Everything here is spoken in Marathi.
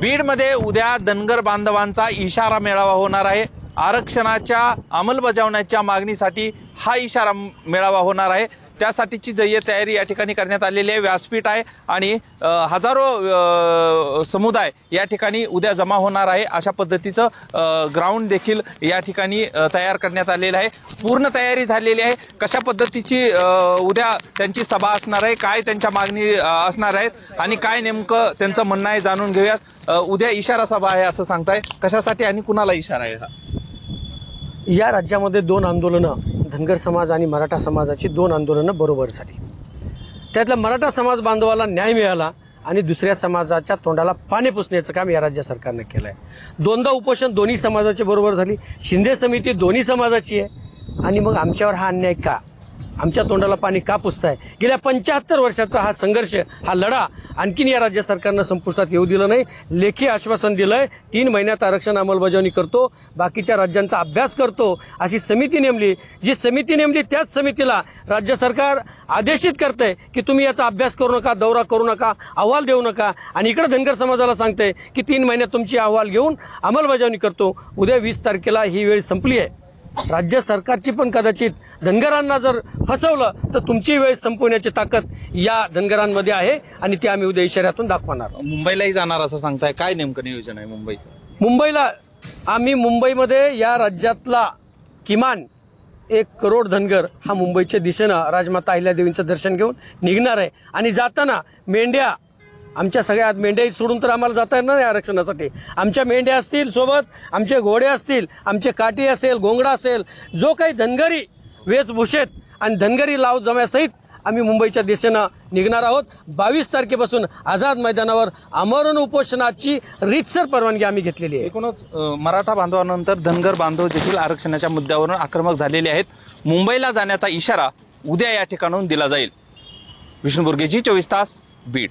बीडमध्ये उद्या धनगर बांधवांचा इशारा मेळावा होणार आहे। आरक्षणाच्या अंमलबजावणीच्या मागणीसाठी हा इशारा मेळावा होणार आहे। त्यासाठीची जय्य तयारी या ठिकाणी करण्यात आलेली आहे। व्यासपीठ आहे आणि हजारो समुदाय या ठिकाणी उद्या जमा होणार आहे। अशा पद्धतीचं ग्राउंड देखील या ठिकाणी तयार करण्यात आलेलं आहे। पूर्ण तयारी झालेली आहे। कशा पद्धतीची उद्या त्यांची सभा असणार आहे, काय त्यांच्या मागणी असणार आहेत आणि काय नेमकं त्यांचं म्हणणं आहे जाणून घेऊयात। उद्या इशारा सभा आहे असं सांगताय, कशासाठी आणि कुणाला इशारा आहे हा? या राज्यामध्ये दोन आंदोलनं, धनगर समाज आणि मराठा समाजाची दोन आंदोलनं बरोबर झाली। त्यातल्या मराठा समाज बांधवाला न्याय मिळाला आणि दुसऱ्या समाजाच्या तोंडाला पाणी पुसण्याचं काम या राज्य सरकारने केलं आहे। दोनदा उपोषण दोन्ही समाजाची बरोबर झाली। शिंदे समिती दोन्ही समाजाची आहे आणि मग आमच्यावर हा अन्याय का, आमच्या तोंडाला पाणी का पुसताय? गेल्या 75 वर्षाचा हा संघर्ष, हा लढा आणखीन या राज्य सरकारनं संपुष्टात येऊ दिलं नाही। लेखी आश्वासन दिलंय 3 महिन्यात आरक्षण अंमलबजावणी करतो, बाकीच्या राज्यांचा अभ्यास करतो अशी समिती नेमली। जी समिती नेमली त्याच समितीला राज्य सरकार आदेशित करतंय की तुम्ही याचा अभ्यास करू नका, दौरा करू नका, अहवाल देऊ नका आणि इकडे धनगर समाजाला सांगतंय की 3 महिन्यात तुमची अहवाल घेऊन अंमलबजावणी करतो। उद्या 20 तारखेला ही वेळ संपली आहे। राज्य सरकारची पण कदाचित धनगरांना जर फसवलं तर तुमची वेळ संपवण्याची ताकद या धनगरांमध्ये आहे आणि ती आम्ही उद्या इशाऱ्यातून दाखवणार। मुंबईलाही जाणार असं सांगताय, काय नेमकं नियोजन आहे मुंबईचं? मुंबईमध्ये या राज्यातला किमान 1 करोड धनगर हा मुंबईच्या दिशेनं राजमाता अहिल्यादेवींचं दर्शन घेऊन निघणार आहे आणि जाताना मेंढ्या, आमच्या सगळ्या मेंढ्या सोडून तर आम्हाला जाता येणार नाही आरक्षणासाठी। आमच्या मेंढ्या असतील, सोबत आमचे घोडे असतील, आमचे काठी असेल, घोंगडा असेल, जो काही धनगरी वेशभूषेत आणि धनगरी लाव जम्यासहित आम्ही मुंबईच्या दिशेनं निघणार आहोत। 22 तारखेपासून आझाद मैदानावर आमरण उपोषणाची रीतसर परवानगी आम्ही घेतलेली आहे। एकूणच मराठा बांधवानंतर धनगर बांधव देखील आरक्षणाच्या मुद्द्यावरून आक्रमक झालेले आहेत। मुंबईला जाण्याचा इशारा उद्या या ठिकाणाहून दिला जाईल। विष्णू बुर्गेजी, 24 तास, बीड।